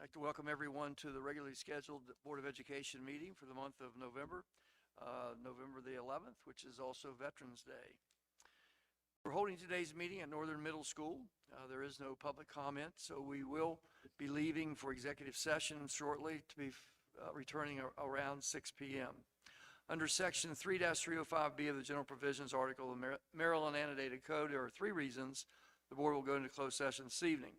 I'd like to welcome everyone to the regularly scheduled Board of Education meeting for the month of November, November the 11th, which is also Veterans Day. We're holding today's meeting at Northern Middle School. There is no public comment, so we will be leaving for executive session shortly to be returning around 6 p.m. Under Section 3-305B of the General Provisions Article of the Maryland Annotated Code, there are 3 reasons the board will go into closed session this evening: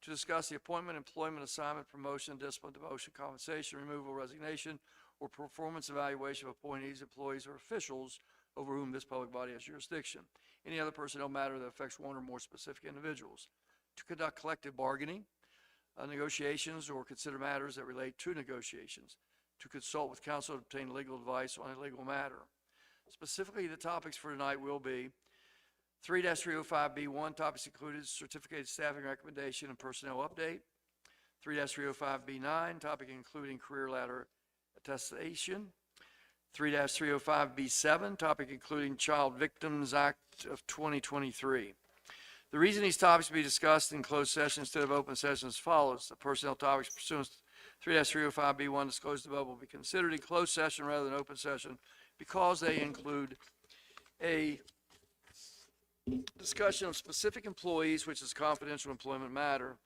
to discuss the appointment, employment, assignment, promotion, discipline, demotion, compensation, removal, resignation, or performance evaluation of appointees, employees, or officials over whom this public body has jurisdiction. Any other personnel matter that affects one or more specific individuals. To conduct collective bargaining, negotiations, or consider matters that relate to negotiations. To consult with counsel to obtain legal advice on a legal matter. Specifically, the topics for tonight will be 3-305B1, topics included certificated staffing recommendation and personnel update. 3-305B9, topic including career ladder attestation. 3-305B7, topic including Child Victims Act of 2023. The reason these topics be discussed in closed session instead of open session is as follows. The personnel topics pursuant to 3-305B1 disclosed above will be considered in closed session rather than open session because they include a discussion of specific employees, which is confidential employment matter.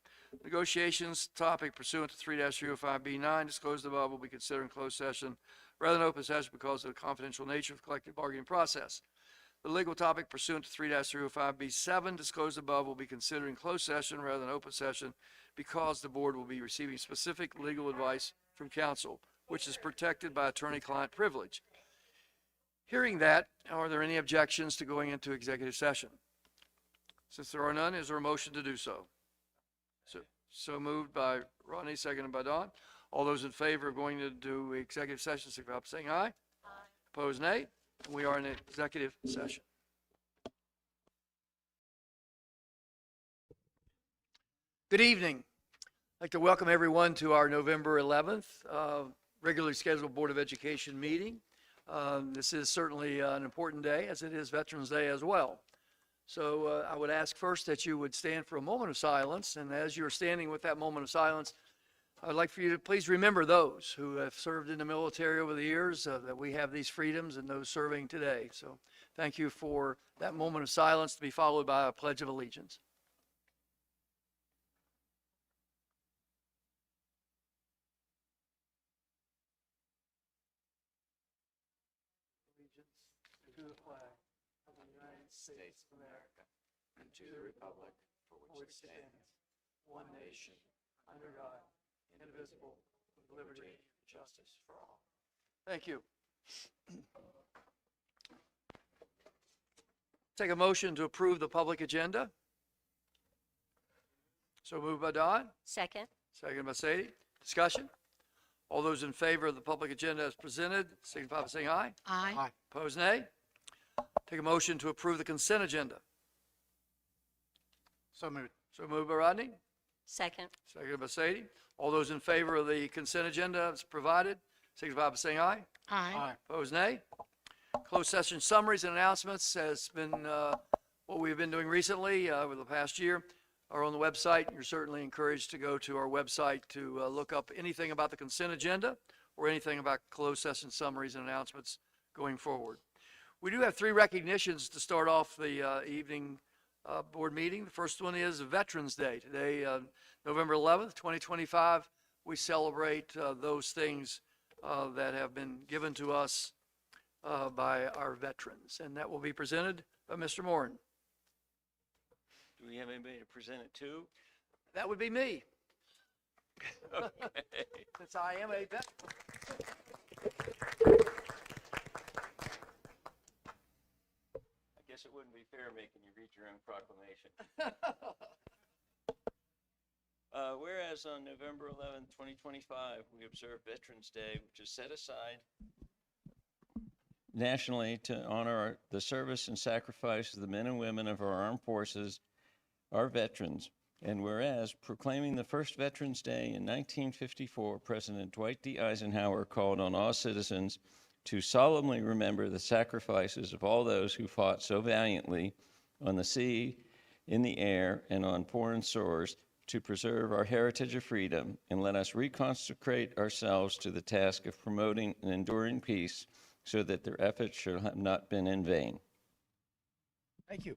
Negotiations topic pursuant to 3-305B9 disclosed above will be considered in closed session rather than open session because of the confidential nature of the collective bargaining process. The legal topic pursuant to 3-305B7 disclosed above will be considered in closed session rather than open session because the board will be receiving specific legal advice from counsel, which is protected by attorney-client privilege. Hearing that, are there any objections to going into executive session? Since there are none, is there a motion to do so? So moved by Rodney, seconded by Don. All those in favor of going to do executive session, signify by saying aye. Aye. Opposed, nay. We are in executive session. Good evening. I'd like to welcome everyone to our November 11th regularly scheduled Board of Education meeting. This is certainly an important day, as it is Veterans Day as well. So I would ask first that you would stand for a moment of silence, and as you're standing with that moment of silence, I would like for you to please remember those who have served in the military over the years, that we have these freedoms, and those serving today. So thank you for that moment of silence, to be followed by a Pledge of Allegiance. To the flag of the United States of America and to the republic for which it stands, one nation, under God, indivisible, with liberty and justice for all. Thank you. Take a motion to approve the public agenda. So moved by Don. Second. Second by Sadie. Discussion. All those in favor of the public agenda as presented, signify by saying aye. Aye. Aye. Opposed, nay. Take a motion to approve the consent agenda. So moved. So moved by Rodney. Second. Seconded by Sadie. All those in favor of the consent agenda as provided, signify by saying aye. Aye. Aye. Opposed, nay. Closed session summaries and announcements has been what we've been doing recently over the past year are on the website. You're certainly encouraged to go to our website to look up anything about the consent agenda or anything about closed session summaries and announcements going forward. We do have 3 recognitions to start off the evening board meeting. The first one is Veterans Day. Today, November 11th, 2025, we celebrate those things that have been given to us by our veterans, and that will be presented by Mr. Morin. Do we have anybody to present it to? That would be me, Okay. since I am a veteran. I guess it wouldn't be fair making you read your own proclamation. Whereas on November 11th, 2025, we observe Veterans Day, which is set aside nationally to honor the service and sacrifice of the men and women of our armed forces, our veterans. And whereas proclaiming the first Veterans Day in 1954, President Dwight D. Eisenhower called on all citizens to solemnly remember the sacrifices of all those who fought so valiantly on the sea, in the air, and on foreign shores to preserve our heritage of freedom, and let us reconsecrate ourselves to the task of promoting an enduring peace so that their efforts shall have not been in vain. Thank you.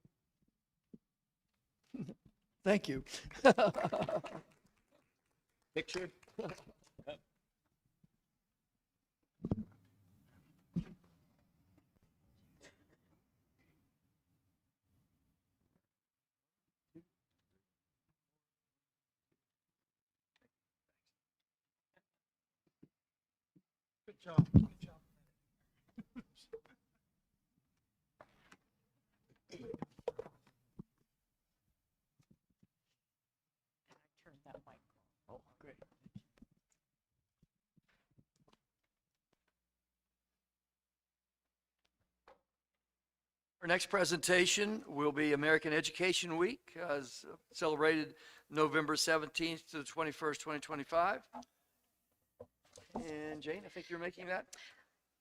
Thank you. Picture? Good job. Good job. Turn that mic on. Oh, great. Our next presentation will be American Education Week, celebrated November 17th to the 21st, 2025. And Jane, I think you're making that.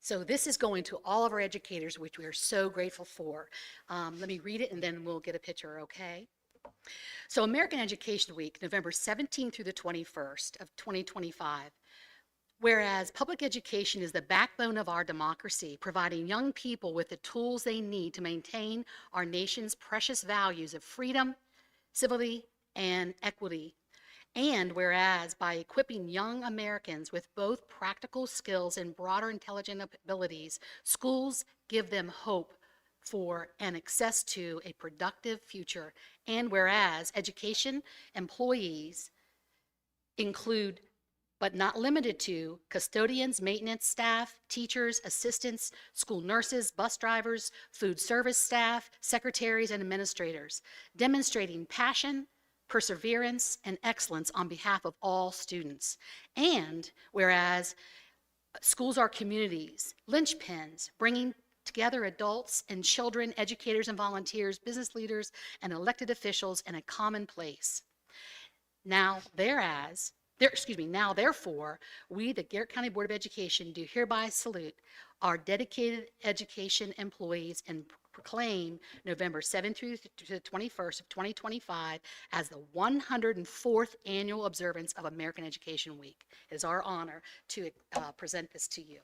So this is going to all of our educators, which we are so grateful for. Let me read it and then we'll get a picture, okay? So American Education Week, November 17th through the 21st of 2025. Whereas public education is the backbone of our democracy, providing young people with the tools they need to maintain our nation's precious values of freedom, civility, and equity. And whereas by equipping young Americans with both practical skills and broader intelligent abilities, schools give them hope for and access to a productive future. And whereas education employees include, but not limited to, custodians, maintenance staff, teachers, assistants, school nurses, bus drivers, food service staff, secretaries, and administrators, demonstrating passion, perseverance, and excellence on behalf of all students. And whereas schools are communities, linchpins, bringing together adults and children, educators and volunteers, business leaders, and elected officials in a common place. Now, therefore, we, the Garrett County Board of Education, do hereby salute our dedicated education employees and proclaim November 7th through the 21st of 2025 as the 104th annual observance of American Education Week. It is our honor to present this to you.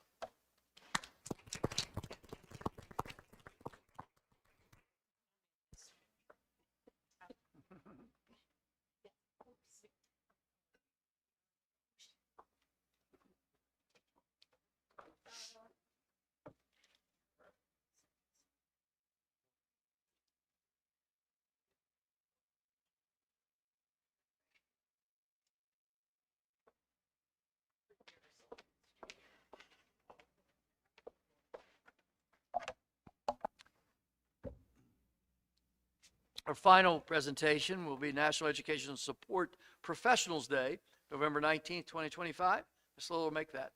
Our final presentation will be National Education Support Professionals Day, November 19th, 2025. Ms. Lowell will make that.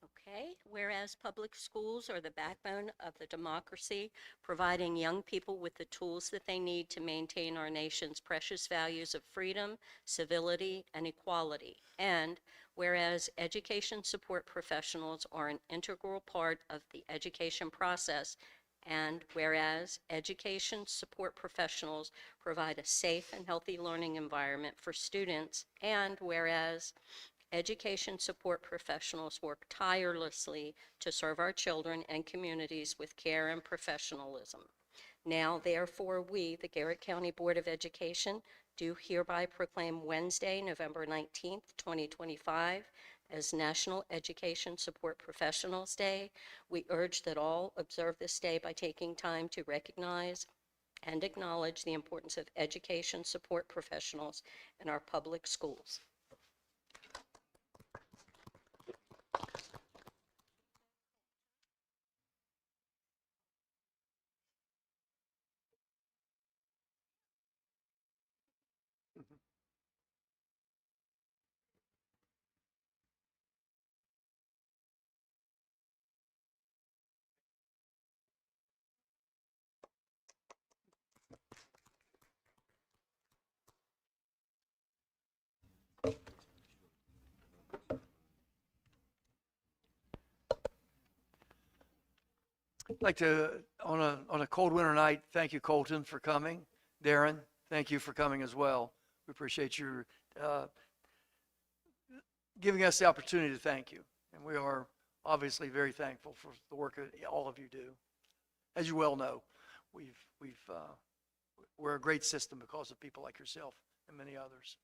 Okay, whereas public schools are the backbone of the democracy, providing young people with the tools that they need to maintain our nation's precious values of freedom, civility, and equality. And whereas education support professionals are an integral part of the education process, and whereas education support professionals provide a safe and healthy learning environment for students, and whereas education support professionals work tirelessly to serve our children and communities with care and professionalism. Now, therefore, we, the Garrett County Board of Education, do hereby proclaim Wednesday, November 19th, 2025, as National Education Support Professionals Day. We urge that all observe this day by taking time to recognize and acknowledge the importance of education support professionals in our public schools. I'd like to, on a cold winter night, thank you, Colton, for coming. Darren, thank you for coming as well. We appreciate your giving us the opportunity to thank you. And we are obviously very thankful for the work that all of you do. As you well know, we're a great system because of people like yourself and many others.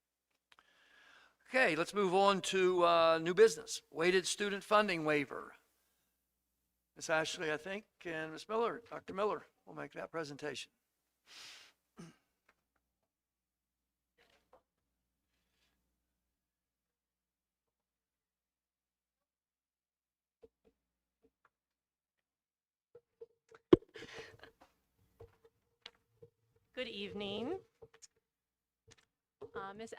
Okay, let's move on to new business. Weighted student funding waiver. Ms. Ashley, I think, and Ms. Miller, Dr. Miller will make that presentation. Good evening. Ms.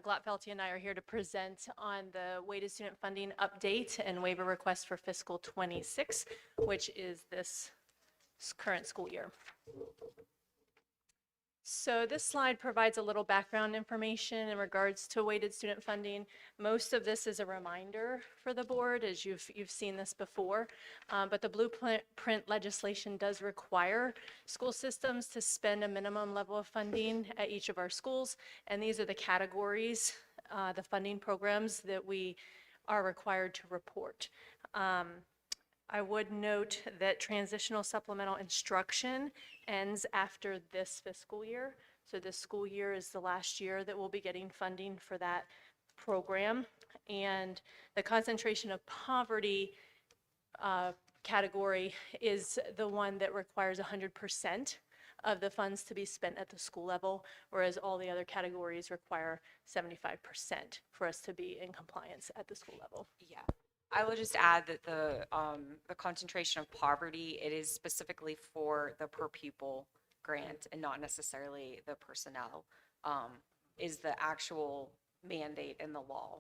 Glotfelty and I are here to present on the weighted student funding update and waiver request for fiscal 26, which is this current school year. So this slide provides a little background information in regards to weighted student funding. Most of this is a reminder for the board, as you've seen this before, but the blueprint legislation does require school systems to spend a minimum level of funding at each of our schools, and these are the categories, the funding programs that we are required to report. I would note that transitional supplemental instruction ends after this fiscal year. So this school year is the last year that we'll be getting funding for that program. And the concentration of poverty category is the one that requires 100% of the funds to be spent at the school level, whereas all the other categories require 75% for us to be in compliance at the school level. Yeah. I will just add that the concentration of poverty, it is specifically for the per pupil grant and not necessarily the personnel, is the actual mandate in the law.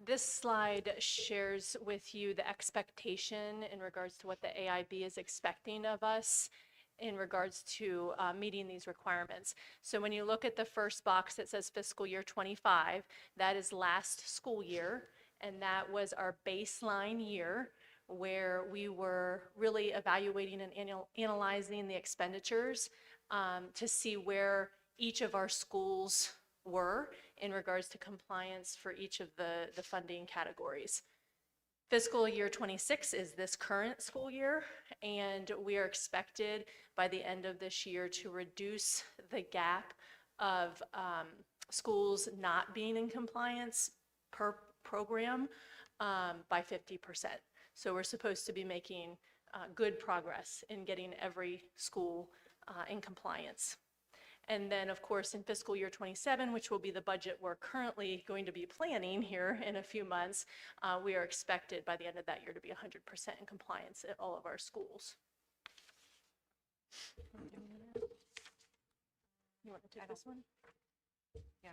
This slide shares with you the expectation in regards to what the AIB is expecting of us in regards to meeting these requirements. So when you look at the first box that says fiscal year 25, that is last school year, and that was our baseline year where we were really evaluating and analyzing the expenditures to see where each of our schools were in regards to compliance for each of the funding categories. Fiscal year 26 is this current school year, and we are expected by the end of this year to reduce the gap of schools not being in compliance per program by 50%. So we're supposed to be making good progress in getting every school in compliance. And then, of course, in fiscal year 27, which will be the budget we're currently going to be planning here in a few months, we are expected by the end of that year to be 100% in compliance at all of our schools. You want to take this one? Yeah.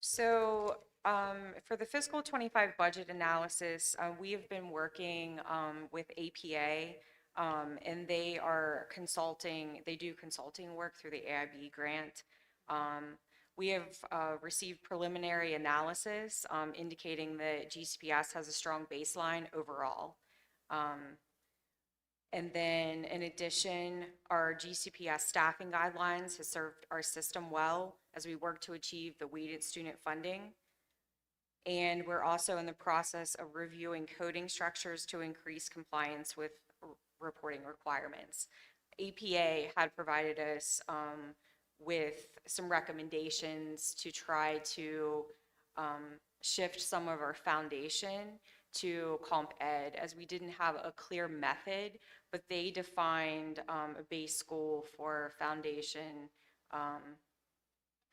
So for the fiscal 25 budget analysis, we have been working with APA, and they are consulting, they do consulting work through the AIB grant. We have received preliminary analysis indicating that GCPS has a strong baseline overall. And then in addition, our GCPS staffing guidelines has served our system well as we work to achieve the weighted student funding. And we're also in the process of reviewing coding structures to increase compliance with reporting requirements. APA had provided us with some recommendations to try to shift some of our foundation to comp ed, as we didn't have a clear method, but they defined a base school for foundation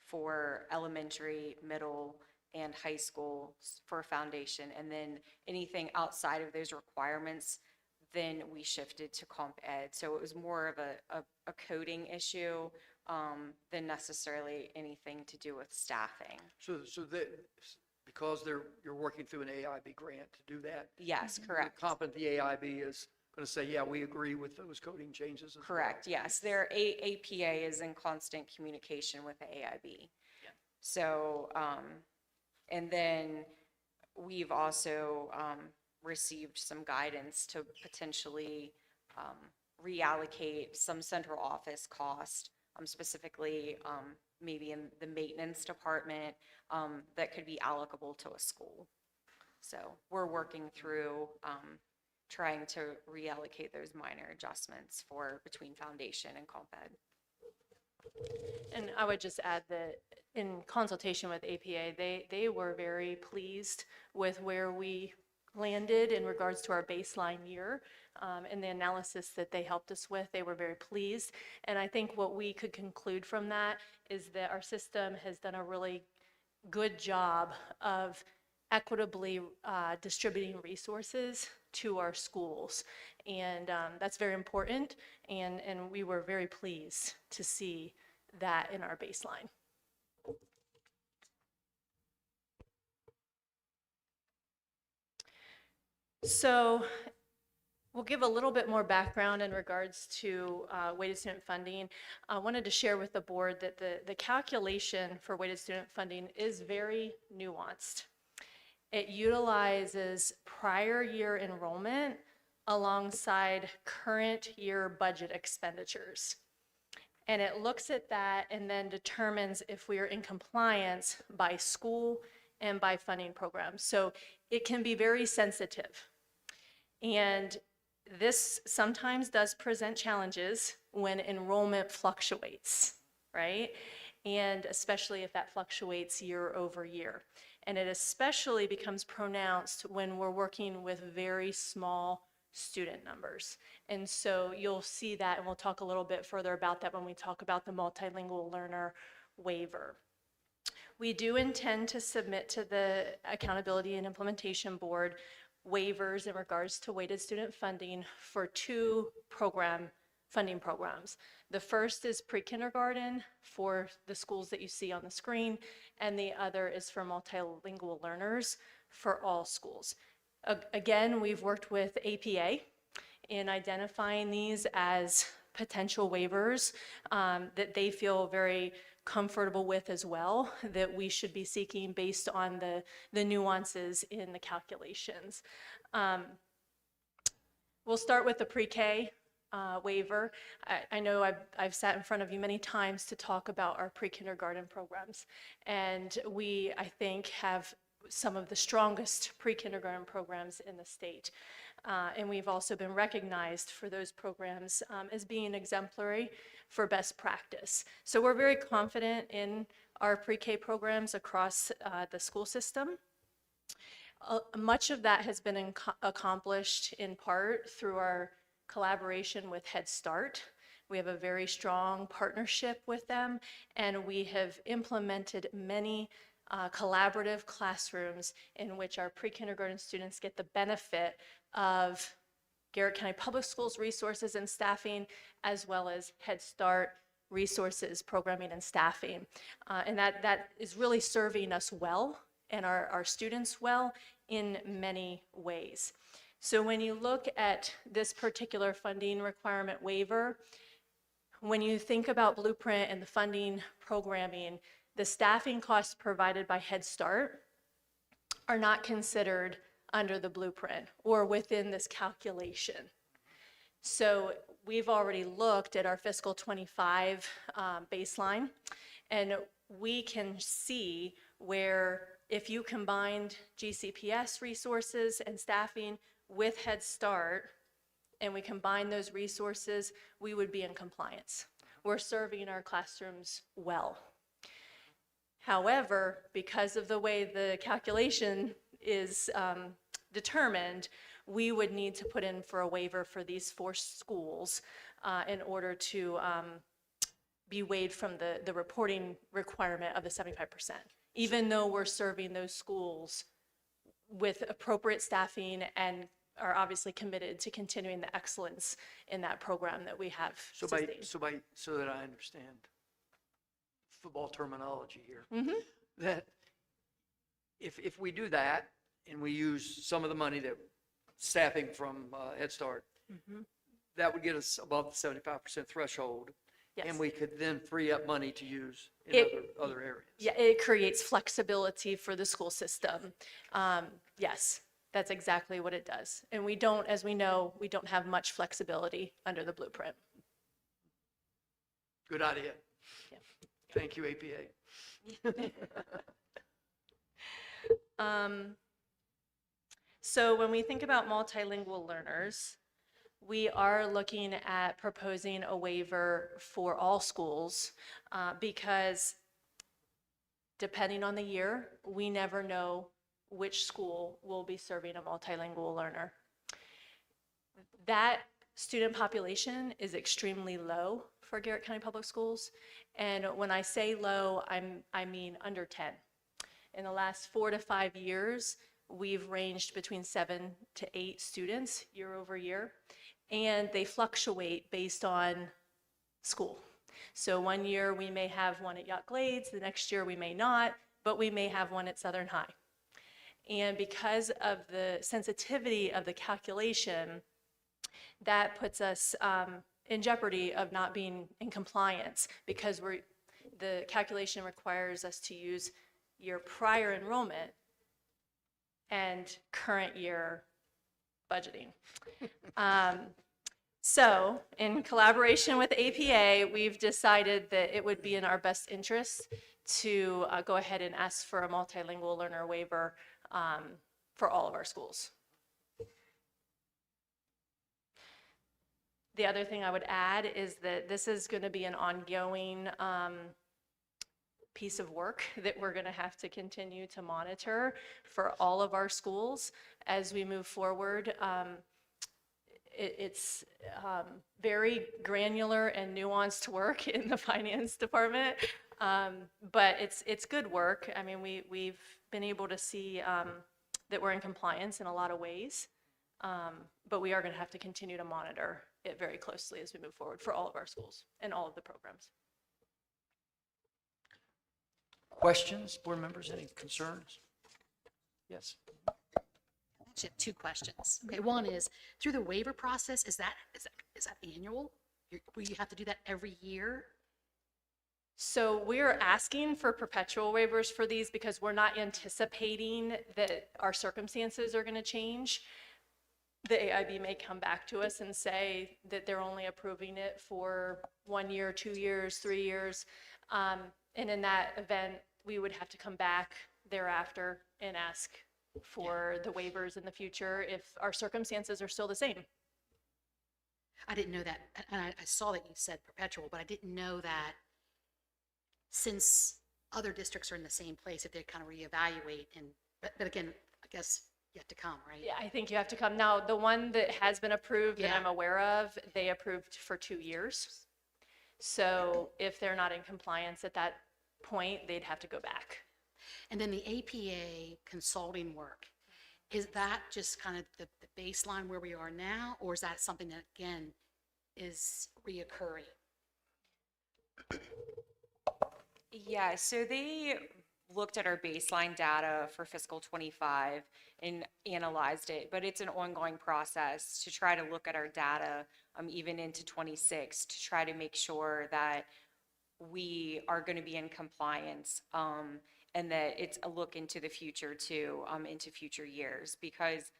for elementary, middle, and high school for foundation, and then anything outside of those requirements, then we shifted to comp ed. So it was more of a coding issue than necessarily anything to do with staffing. So because you're working through an AIB grant to do that? Yes, correct. You're confident the AIB is going to say, yeah, we agree with those coding changes as Correct, yes. Their APA is in constant communication with the AIB. Yeah. So And then we've also received some guidance to potentially reallocate some central office cost, specifically maybe in the maintenance department, that could be allocable to a school. So we're working through trying to reallocate those minor adjustments for between foundation and comp ed. And I would just add that in consultation with APA, they were very pleased with where we landed in regards to our baseline year, and the analysis that they helped us with. They were very pleased. And I think what we could conclude from that is that our system has done a really good job of equitably distributing resources to our schools. And that's very important. And we were very pleased to see that in our baseline. So we'll give a little bit more background in regards to weighted student funding. I wanted to share with the board that the calculation for weighted student funding is very nuanced. It utilizes prior year enrollment alongside current year budget expenditures. And it looks at that and then determines if we are in compliance by school and by funding programs. So it can be very sensitive. And this sometimes does present challenges when enrollment fluctuates, right? And especially if that fluctuates year over year. And it especially becomes pronounced when we're working with very small student numbers. And so you'll see that, and we'll talk a little bit further about that when we talk about the multilingual learner waiver. We do intend to submit to the Accountability and Implementation Board waivers in regards to weighted student funding for two funding programs. The first is pre-kindergarten for the schools that you see on the screen, and the other is for multilingual learners for all schools. Again, we've worked with APA in identifying these as potential waivers that they feel very comfortable with as well, that we should be seeking based on the nuances in the calculations. We'll start with the pre-K waiver. I know I've sat in front of you many times to talk about our pre-kindergarten programs, and we, I think, have some of the strongest pre-kindergarten programs in the state. And we've also been recognized for those programs as being exemplary for best practice. So we're very confident in our pre-K programs across the school system. Much of that has been accomplished in part through our collaboration with Head Start. We have a very strong partnership with them, and we have implemented many collaborative classrooms in which our pre-kindergarten students get the benefit of Garrett County Public Schools resources and staffing, as well as Head Start resources, programming, and staffing. And that is really serving us well and our students well in many ways. So when you look at this particular funding requirement waiver, when you think about Blueprint and the funding programming, the staffing costs provided by Head Start are not considered under the Blueprint or within this calculation. So we've already looked at our fiscal 25 baseline, and we can see where if you combined GCPS resources and staffing with Head Start, and we combine those resources, we would be in compliance. We're serving our classrooms well. However, because of the way the calculation is determined, we would need to put in for a waiver for these 4 schools in order to be waived from the reporting requirement of the 75%, even though we're serving those schools with appropriate staffing and are obviously committed to continuing the excellence in that program that we have sustained. So that I understand football terminology here, Mm-hmm. that if we do that and we use some of the money that staffing from Head Start, Mm-hmm. that would get us above the 75% threshold. Yes. And we could then free up money to use in It- other areas. Yeah, it creates flexibility for the school system. Yes, that's exactly what it does. And we don't, as we know, we don't have much flexibility under the blueprint. Good idea. Yeah. Thank you, APA. So when we think about multilingual learners, we are looking at proposing a waiver for all schools because depending on the year, we never know which school will be serving a multilingual learner. That student population is extremely low for Garrett County Public Schools. And when I say low, I mean under 10. In the last 4 to 5 years, we've ranged between 7 to 8 students year over year, and they fluctuate based on school. So one year we may have one at Yacht Glades, the next year we may not, but we may have one at Southern High. And because of the sensitivity of the calculation, that puts us in jeopardy of not being in compliance because the calculation requires us to use year prior enrollment and current year budgeting. So in collaboration with APA, we've decided that it would be in our best interest to go ahead and ask for a multilingual learner waiver for all of our schools. The other thing I would add is that this is going to be an ongoing piece of work that we're going to have to continue to monitor for all of our schools as we move forward. It's very granular and nuanced work in the finance department, but it's good work. I mean, we've been able to see that we're in compliance in a lot of ways, but we are going to have to continue to monitor it very closely as we move forward for all of our schools and all of the programs. Questions, board members, any concerns? Yes. Actually, I have 2 questions. Okay, one is, through the waiver process, is that annual? Will you have to do that every year? So we're asking for perpetual waivers for these because we're not anticipating that our circumstances are going to change. The AIB may come back to us and say that they're only approving it for 1 year, 2 years, 3 years. And in that event, we would have to come back thereafter and ask for the waivers in the future if our circumstances are still the same. I didn't know that, and I saw that you said perpetual, but I didn't know that since other districts are in the same place, if they kind of reevaluate, but again, I guess you have to come, right? Yeah, I think you have to come. Now, the one that has been approved that Yeah. I'm aware of, they approved for 2 years. So if they're not in compliance at that point, they'd have to go back. And then the APA consulting work, is that just kind of the baseline where we are now, or is that something that, again, is reoccurring? Yeah, so they looked at our baseline data for fiscal '25 and analyzed it, but it's an ongoing process to try to look at our data even into '26 to try to make sure that we are going to be in compliance and that it's a look into the future too, into future years, because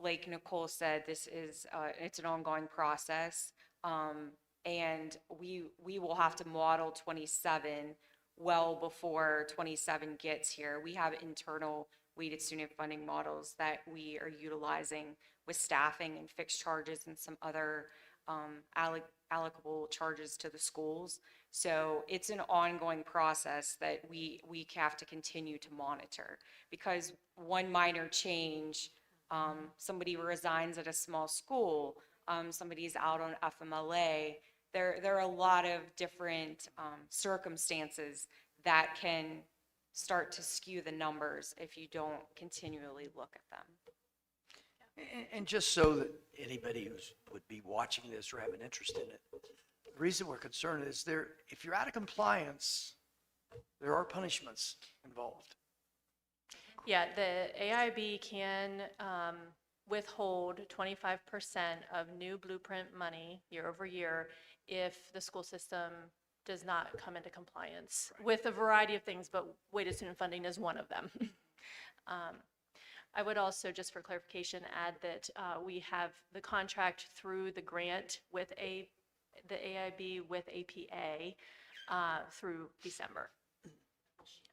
like Nicole said, this is it's an ongoing process, and we will have to model 27 well before 27 gets here. We have internal weighted student funding models that we are utilizing with staffing and fixed charges and some other allocable charges to the schools. So it's an ongoing process that we have to continue to monitor, because one minor change, somebody resigns at a small school, somebody's out on FMLA, there are a lot of different circumstances that can start to skew the numbers if you don't continually look at them. And just so that anybody who would be watching this or have an interest in it, the reason we're concerned is if you're out of compliance, there are punishments involved. Yeah, the AIB can withhold 25% of new blueprint money year over year if the school system does not come into compliance with a variety of things, but weighted student funding is one of them. I would also, just for clarification, add that we have the contract through the grant with the AIB with APA through December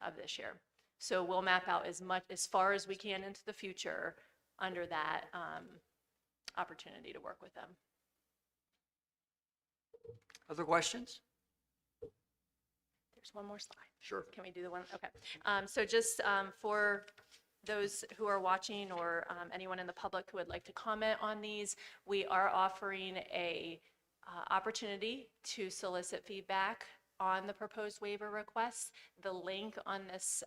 of this year. So we'll map out as far as we can into the future under that opportunity to work with them. Other questions? There's one more slide. Sure. Can we do the one? Okay. So just for those who are watching or anyone in the public who would like to comment on these, we are offering a opportunity to solicit feedback on the proposed waiver requests. The link on this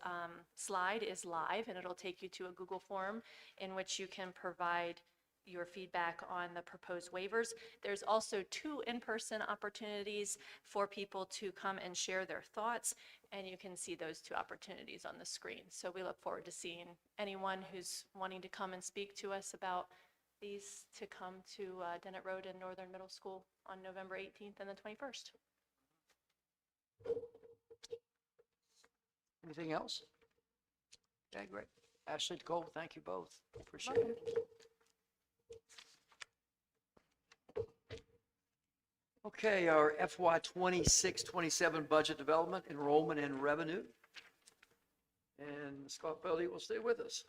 slide is live, and it'll take you to a Google form in which you can provide your feedback on the proposed waivers. There's also 2 in-person opportunities for people to come and share their thoughts, and you can see those 2 opportunities on the screen. So we look forward to seeing anyone who's wanting to come and speak to us about these to come to Dennett Road and Northern Middle School on November 18th and the 21st. Anything else? Okay, great. Ashley, Nicole, thank you both. Appreciate it. Okay, our FY 26-27 budget development, enrollment and revenue. And Scott Beldy will stay with us.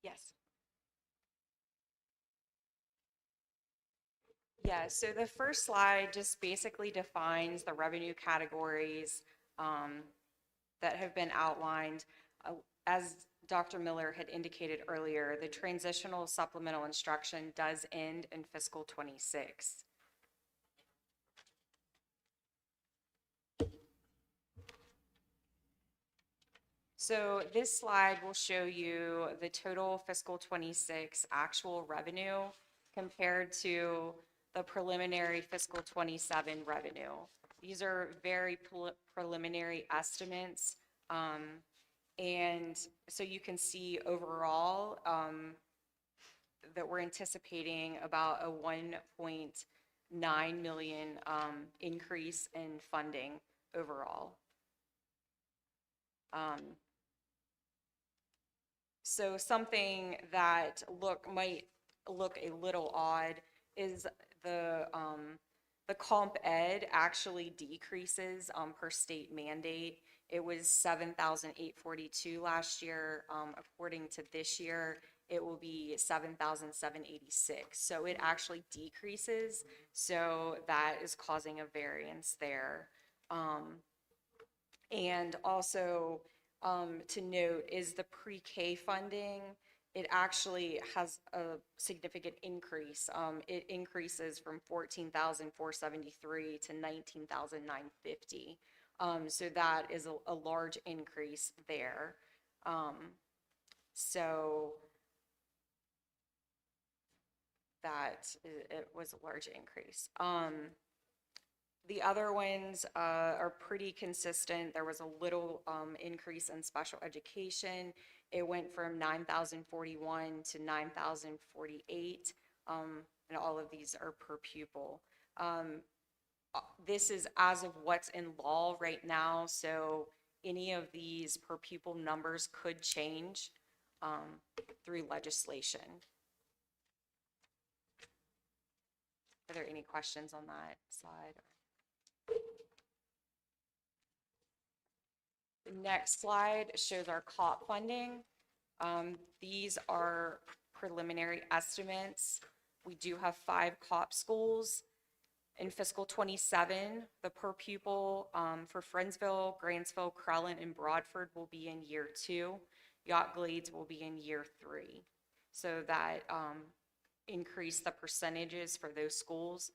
Yes. Yeah, so the first slide just basically defines the revenue categories that have been outlined. As Dr. Miller had indicated earlier, the transitional supplemental instruction does end in fiscal 26. So this slide will show you the total fiscal 26 actual revenue compared to the preliminary fiscal 27 revenue. These are very preliminary estimates. And so you can see overall that we're anticipating about a 1.9 million increase in funding overall. So something that might look a little odd is the comp ed actually decreases per state mandate. It was 7,842 last year. According to this year, it will be 7,786. So it actually decreases. So that is causing a variance there. And also to note is the pre-K funding. It actually has a significant increase. It increases from 14,473 to 19,950. So that is a large increase there. So it was a large increase. The other ones are pretty consistent. There was a little increase in special education. It went from 9,041 to 9,048, and all of these are per pupil. This is as of what's in law right now, so any of these per pupil numbers could change through legislation. Are there any questions on that slide? The next slide shows our COP funding. These are preliminary estimates. We do have 5 COP schools. In fiscal 27, the per pupil for Friendsville, Grantsville, Crellin, and Broadford will be in year 2. Yacht Glades will be in year 3. So that increased the percentages for those schools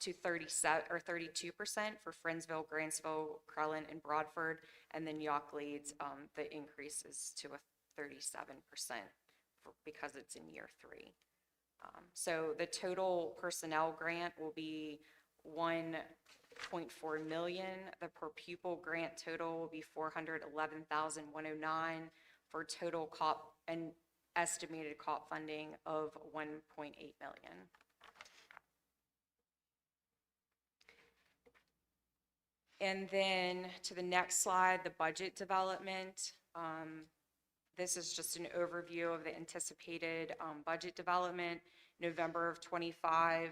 to 37 or 32% for Friendsville, Grantsville, Crellin, and Broadford, and then Yacht Glades, the increase is to a 37% because it's in year 3. So the total personnel grant will be 1.4 million. The per pupil grant total will be 411,109 for total COP and estimated COP funding of 1.8 million. And then to the next slide, the budget development. This is just an overview of the anticipated budget development. November of 25,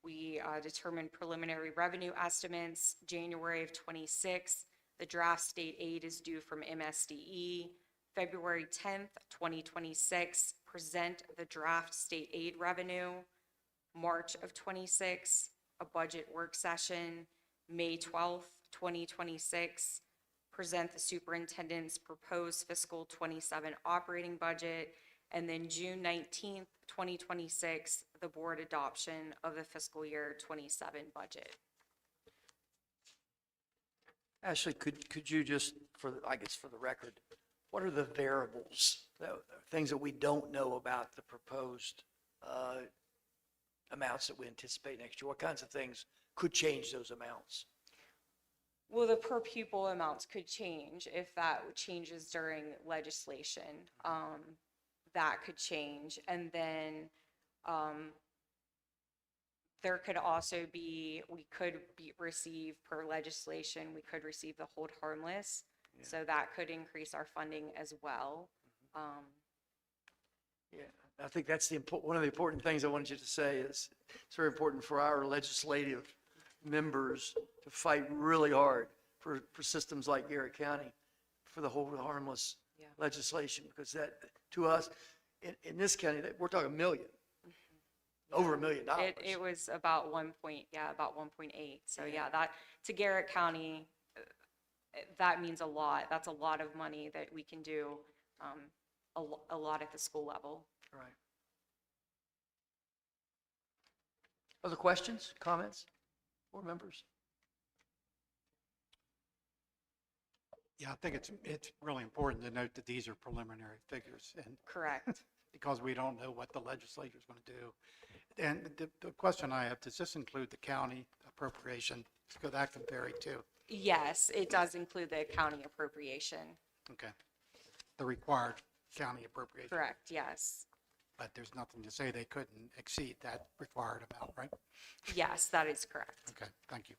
we determined preliminary revenue estimates. January of 26, the draft state aid is due from MSDE. February 10th, 2026, present the draft state aid revenue. March of 26, a budget work session. May 12th, 2026, present the superintendent's proposed fiscal 27 operating budget. And then June 19th, 2026, the board adoption of the fiscal year 27 budget. Ashley, could you just, I guess for the record, what are the variables, things that we don't know about the proposed amounts that we anticipate next year? What kinds of things could change those amounts? Well, the per pupil amounts could change if that changes during legislation. That could change. And then there could also be, receive per legislation, we could receive the hold harmless. Yeah. So that could increase our funding as well. Yeah, I think that's one of the important things I wanted you to say is it's very important for our legislative members to fight really hard for systems like Garrett County for the hold harmless legislation, because that, to us, in this county, we're talking $1 million. Over $1 million. It was about about 1.8. So yeah, that to Garrett County, that means a lot. That's a lot of money that we can do, a lot at the school level. Right. Other questions, comments, board members? Yeah, I think it's really important to note that these are preliminary figures, and correct, because we don't know what the legislature is going to do. And the question I have, does this include the county appropriation? Because that can vary too. Yes, it does include the county appropriation. Okay. The required county appropriation. Correct, yes. But there's nothing to say they couldn't exceed that required amount, right? Yes, that is correct. Okay, thank you.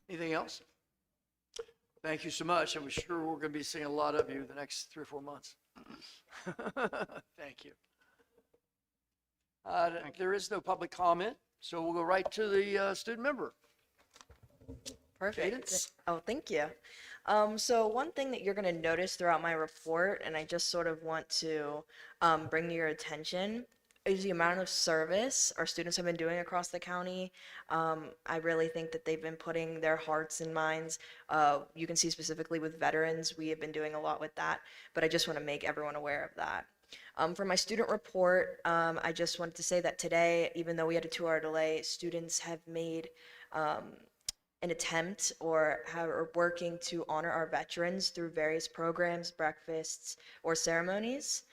Anything else? Thank you so much. I'm sure we're going to be seeing a lot of you the next 3 or 4 months. Thank you. There is no public comment, so we'll go right to the student member. Perfect. Cadence. Oh, thank you. So one thing that you're going to notice throughout my report, and I just sort of want to bring to your attention, is the amount of service our students have been doing across the county. I really think that they've been putting their hearts and minds. You can see specifically with veterans, we have been doing a lot with that, but I just want to make everyone aware of that. For my student report, I just wanted to say that today, even though we had a 2-hour delay, students have made an attempt or are working to honor our veterans through various programs, breakfasts, or ceremonies.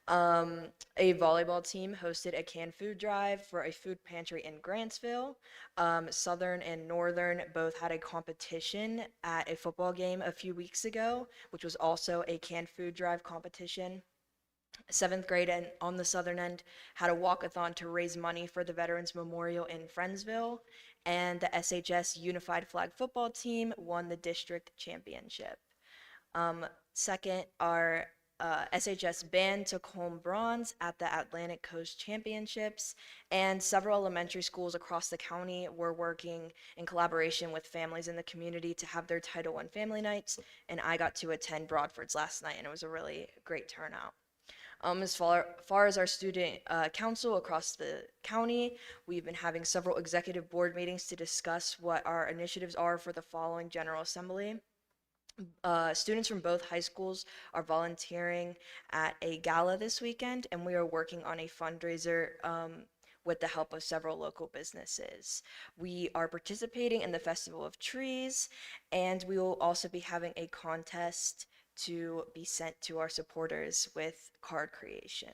A volleyball team hosted a canned food drive for a food pantry in Grantsville. Southern and Northern both had a competition at a football game a few weeks ago, which was also a canned food drive competition. 7th grade and on the Southern end had a walkathon to raise money for the Veterans Memorial in Friendsville, and the SHS Unified Flag Football Team won the district championship. Second, our SHS band took home bronze at the Atlantic Coast Championships, and several elementary schools across the county were working in collaboration with families in the community to have their Title I family nights, and I got to attend Broadford's last night, and it was a really great turnout. As far as our student council across the county, we've been having several executive board meetings to discuss what our initiatives are for the following General Assembly. Students from both high schools are volunteering at a gala this weekend, and we are working on a fundraiser with the help of several local businesses. We are participating in the Festival of Trees, and we will also be having a contest to be sent to our supporters with card creation.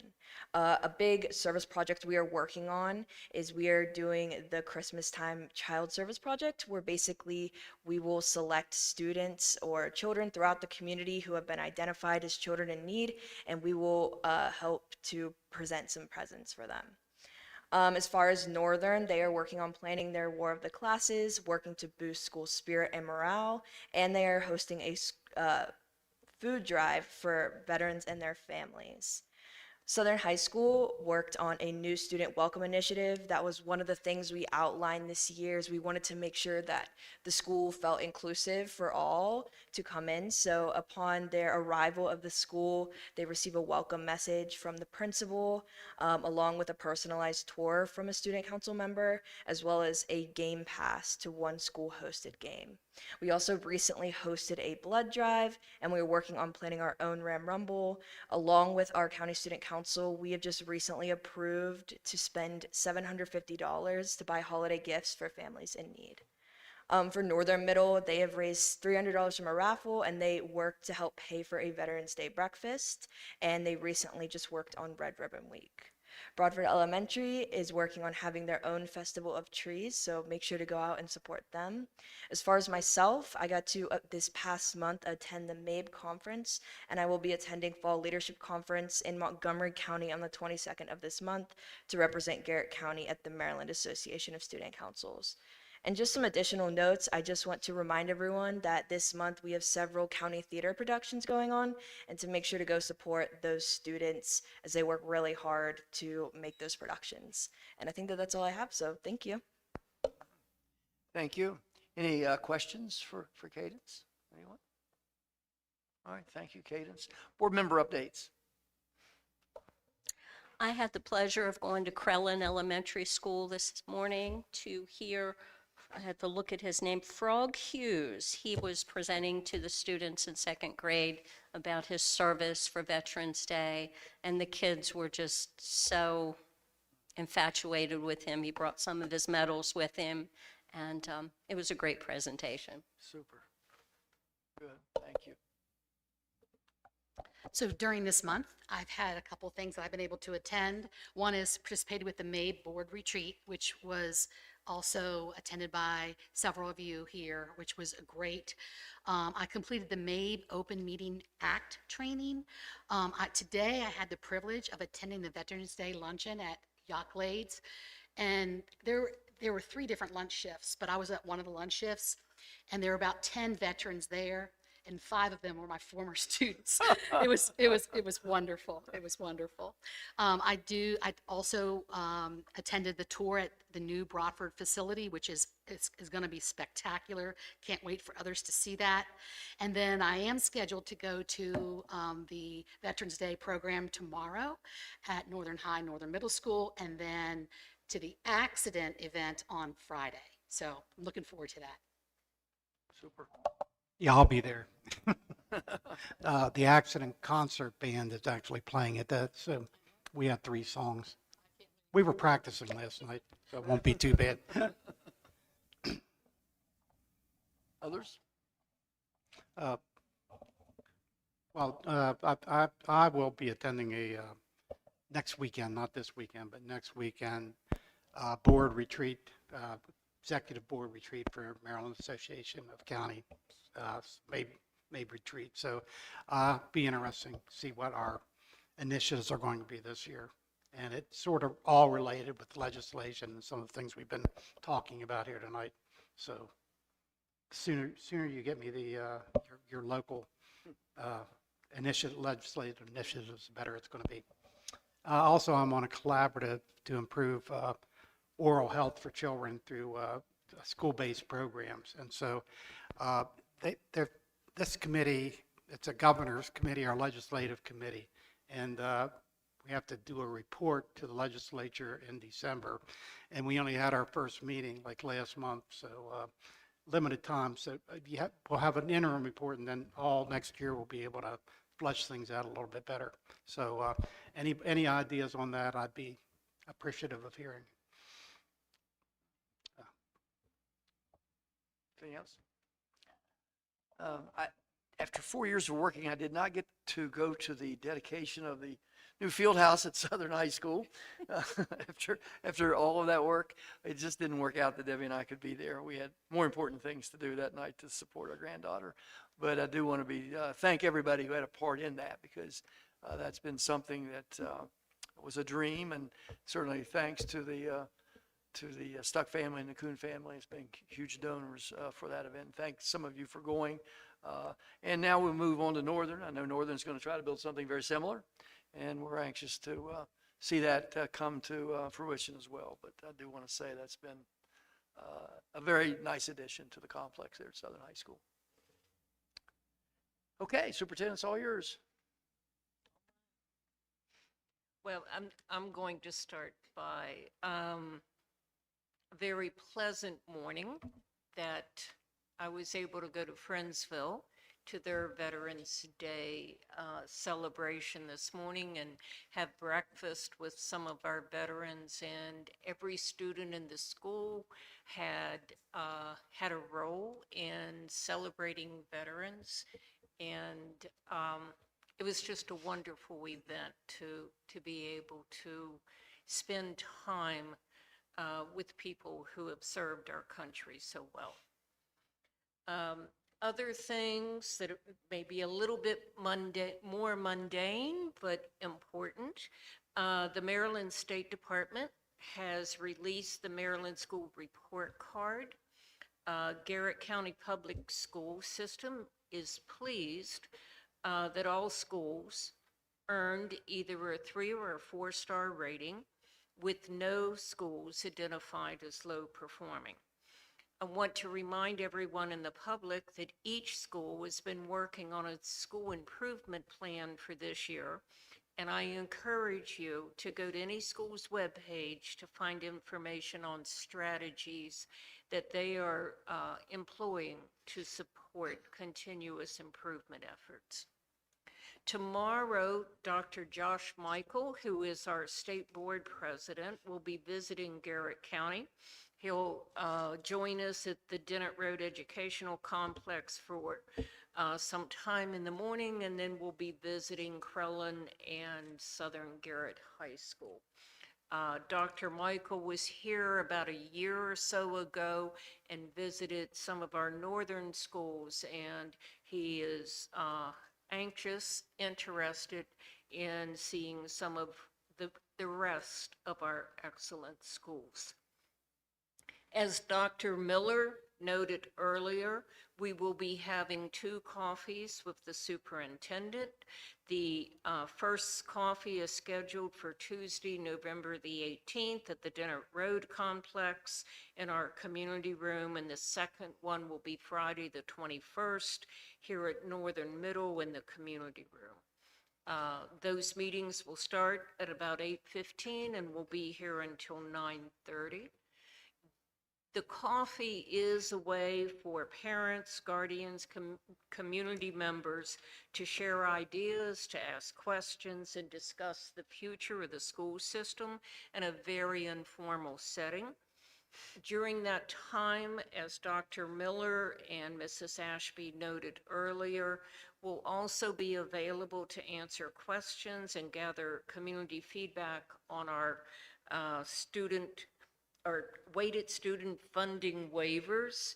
A big service project we are working on is we are doing the Christmas time child service project, where basically we will select students or children throughout the community who have been identified as children in need, and we will help to present some presents for them. As far as Northern, they are working on planning their War of the Classes, working to boost school spirit and morale, and they are hosting a food drive for veterans and their families. Southern High School worked on a new student welcome initiative. That was one of the things we outlined this year, is we wanted to make sure that the school felt inclusive for all to come in. So upon their arrival of the school, they receive a welcome message from the principal, along with a personalized tour from a student council member, as well as a game pass to one school hosted game. We also recently hosted a blood drive, and we are working on planning our own Ram Rumble. Along with our county student council, we have just recently approved to spend $750 to buy holiday gifts for families in need. For Northern Middle, they have raised $300 from a raffle, and they work to help pay for a Veterans Day breakfast, and they recently just worked on Red Ribbon Week. Broadford Elementary is working on having their own festival of trees, so make sure to go out and support them. As far as myself, I got to, this past month, attend the MABE conference, and I will be attending Fall Leadership Conference in Montgomery County on the 22nd of this month to represent Garrett County at the Maryland Association of Student Councils. And just some additional notes, I just want to remind everyone that this month we have several county theater productions going on, and to make sure to go support those students as they work really hard to make those productions. And I think that that's all I have, so thank you. Thank you. Any questions for Cadence? Anyone? All right, thank you, Cadence. Board member updates. I had the pleasure of going to Crellin Elementary School this morning to hear, I had to look at his name, Frog Hughes. He was presenting to the students in second grade about his service for Veterans Day, and the kids were just so infatuated with him. He brought some of his medals with him, and it was a great presentation. Super. Good, thank you. So during this month, I've had a couple things that I've been able to attend. One is participated with the MABE board retreat, which was also attended by several of you here, which was great. I completed the MABE Open Meeting Act training. Today, I had the privilege of attending the Veterans Day luncheon at Yacht Glades, and there were 3 different lunch shifts, but I was at one of the lunch shifts, and there were about 10 veterans there, and 5 of them were my former students. It was wonderful. It was wonderful. I also attended the tour at the new Broadford facility, which is going to be spectacular. Can't wait for others to see that. And then I am scheduled to go to the Veterans Day program tomorrow at Northern High, Northern Middle School, and then to the accident event on Friday. So I'm looking forward to that. Super. Yeah, I'll be there. The Accident Concert Band is actually playing at that, so we have 3 songs. We were practicing last night, so it won't be too bad. Others? I will be attending a next weekend, not this weekend, but next weekend, board retreat, executive board retreat for Maryland Association of County, maybe retreat. So be interesting to see what our initiatives are going to be this year. And it's sort of all related with legislation and some of the things we've been talking about here tonight. So sooner you get me the your local legislative initiatives, the better it's going to be. Also, I'm on a collaborative to improve oral health for children through school-based programs. And so this committee, it's a governor's committee, our legislative committee, and we have to do a report to the legislature in December. And we only had our first meeting like last month, so limited time. So we'll have an interim report, and then all next year we'll be able to flesh things out a little bit better. So any ideas on that, I'd be appreciative of hearing. Anything else? after 4 years of working, I did not get to go to the dedication of the new field house at Southern High School. After all of that work, it just didn't work out that Debbie and I could be there. We had more important things to do that night to support our granddaughter. But I do want to thank everybody who had a part in that, because that's been something that was a dream, and certainly thanks to the Stuck family and the Kuhn family. It's been huge donors for that event. Thanks some of you for going. And now we'll move on to Northern. I know Northern's going to try to build something very similar, and we're anxious to see that come to fruition as well. But I do want to say that's been a very nice addition to the complex there at Southern High School. Okay, Superintendent, it's all yours. Well, I'm going to start by a very pleasant morning that I was able to go to Friendsville to their Veterans Day celebration this morning and have breakfast with some of our veterans. And every student in the school had a role in celebrating veterans, and it was just a wonderful event to be able to spend time with people who have served our country so well. Other things that may be a little bit more mundane but important. The Maryland State Department has released the Maryland School Report Card. Garrett County Public School System is pleased that all schools earned either a 3 or a 4-star rating, with no schools identified as low performing. I want to remind everyone in the public that each school has been working on its school improvement plan for this year, and I encourage you to go to any school's webpage to find information on strategies that they are employing to support continuous improvement efforts. Tomorrow, Dr. Josh Michael, who is our state board president, will be visiting Garrett County. He'll join us at the Dennett Road Educational Complex for some time in the morning, and then we'll be visiting Crellin and Southern Garrett High School. Dr. Michael was here about a year or so ago and visited some of our northern schools, and he is anxious, interested in seeing some of the rest of our excellent schools. As Dr. Miller noted earlier, we will be having 2 coffees with the superintendent. The first coffee is scheduled for Tuesday, November the 18th at the Dennett Road Complex in our community room, and the second one will be Friday the 21st here at Northern Middle in the community room. Those meetings will start at about 8:15 and will be here until 9:30. The coffee is a way for parents, guardians, community members to share ideas, to ask questions, and discuss the future of the school system in a very informal setting. During that time, as Dr. Miller and Mrs. Ashby noted earlier, we'll also be available to answer questions and gather community feedback on our weighted student funding waivers,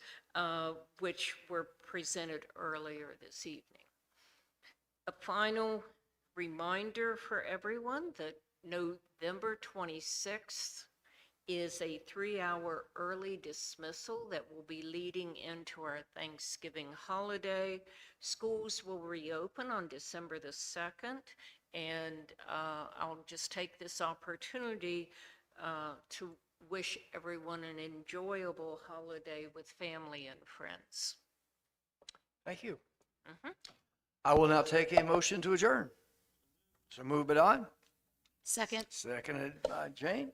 which were presented earlier this evening. A final reminder for everyone that November 26th is a 3-hour early dismissal that will be leading into our Thanksgiving holiday. Schools will reopen on December the 2nd, and I'll just take this opportunity to wish everyone an enjoyable holiday with family and friends. Thank you. I will now take a motion to adjourn. So move it on. Second. Seconded by Jane.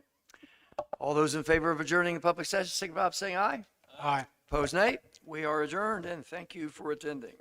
All those in favor of adjourning the public session, signify by saying aye. Aye. Opposed, nay. We are adjourned, and thank you for attending.